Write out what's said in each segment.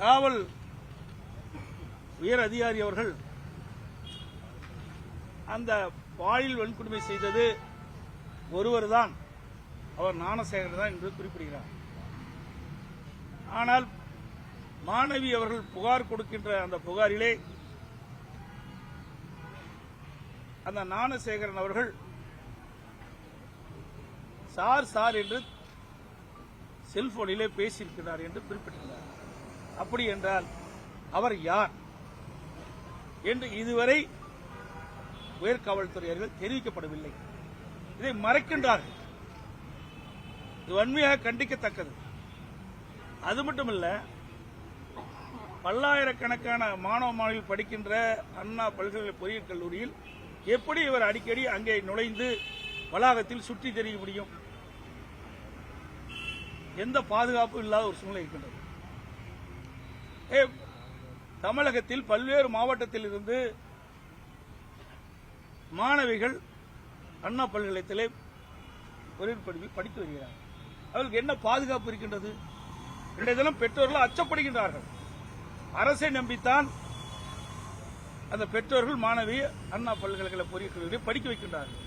காவல் உயர் அதிகாரி அவர்கள் அந்த பாலியல் வன்கொடுமை செய்தது ஒருவர்தான், அவர் ஞானசேகரன் தான் என்று குறிப்பிடுகிறார். ஆனால் மாணவி அவர்கள் புகார் கொடுக்கின்ற அந்த புகாரிலே அந்த ஞானசேகரன் அவர்கள் சார் என்று செல்போனிலே பேசியிருக்கிறார் என்று குறிப்பிட்டிருக்கிறார். அப்படி என்றால் அவர் யார் என்று இதுவரை உயர்காவல்துறையர்கள் தெரிவிக்கப்படவில்லை. இதை மறைக்கின்றார்கள். இது வன்மையாக கண்டிக்கத்தக்கது. அது மட்டுமல்ல, பல்லாயிரக்கணக்கான மாணவ மாணவிகள் படிக்கின்ற அண்ணா பல்கலைக்கழக பொறியியல் கல்லூரியில் எப்படி இவர் அடிக்கடி அங்கே நுழைந்து வளாகத்தில் சுற்றி தெரிய முடியும்? எந்த பாதுகாப்பும் இல்லாத ஒரு சூழ்நிலை இருக்கின்றது. தமிழகத்தில் பல்வேறு மாவட்டத்தில் இருந்து மாணவிகள் அண்ணா பல்கலைக்கழகத்திலே பொறியியல் படிப்பில் படித்து வருகிறார்கள். அவர்களுக்கு என்ன பாதுகாப்பு இருக்கின்றது? இன்றைய தினம் பெற்றோர்கள் அச்சப்படுகின்றார்கள். அரசை நம்பித்தான் அந்த பெற்றோர்கள் மாணவி அண்ணா பல்கலைக்கழக பொறியியல் கல்லூரியை படிக்க வைக்கின்றார்கள்.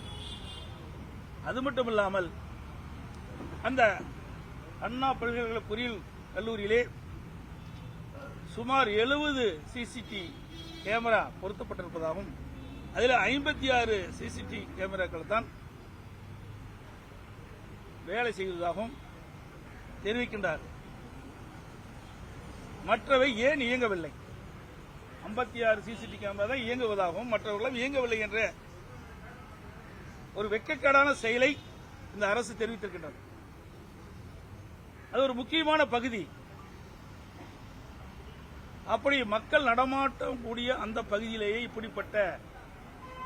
அது மட்டுமில்லாமல் அந்த அண்ணா பல்கலைக்கழக பொறியியல் கல்லூரியிலே சுமார் 70 சிசிடிவி கேமரா பொருத்தப்பட்டிருப்பதாகவும் அதில் 56 சிசிடிவி கேமராக்கள் தான் வேலை செய்வதாகவும் தெரிவிக்கின்றார். மற்றவை ஏன் இயங்கவில்லை? 56 சிசிடிவி கேமரா தான் இயங்குவதாகவும் மற்றவர்களும் இயங்கவில்லை என்ற ஒரு வெட்கக்கேடான செயலை இந்த அரசு தெரிவித்திருக்கின்றது. அது ஒரு முக்கியமான பகுதி. அப்படி மக்கள் நடமாட்டம் கூடிய அந்த பகுதியிலேயே இப்படிப்பட்ட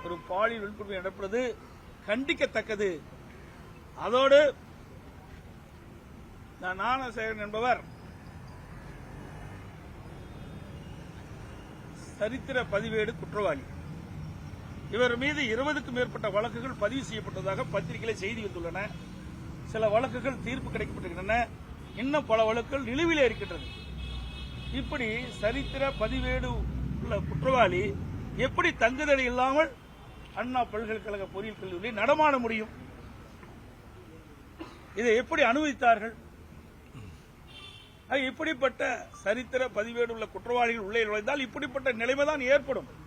ஒரு பாலியல் வன்கொடுமை நடப்பது கண்டிக்கத்தக்கது. அதோடு ஞானசேகரன் என்பவர் சரித்திர பதிவேடு குற்றவாளி. இவர் மீது 20க்கும் மேற்பட்ட வழக்குகள் பதிவு செய்யப்பட்டதாக பத்திரிகையில் செய்தி வந்துள்ளன. சில வழக்குகள் தீர்ப்பு கிடைக்கப்பட்டிருக்கின்றன. இன்னும் பல வழக்குகள் நிலுவையில் இருக்கின்றது. இப்படி சரித்திர பதிவேடு உள்ள குற்றவாளி எப்படி தங்குதடை இல்லாமல் அண்ணா பல்கலைக்கழக பொறியியல் கல்லூரியில் நடமாட முடியும்? இதை எப்படி அனுமதித்தார்கள்? இப்படிப்பட்ட சரித்திர பதிவேடு உள்ள குற்றவாளிகள் உள்ளே நுழைந்தால் இப்படிப்பட்ட நிலைமைதான் ஏற்படும்.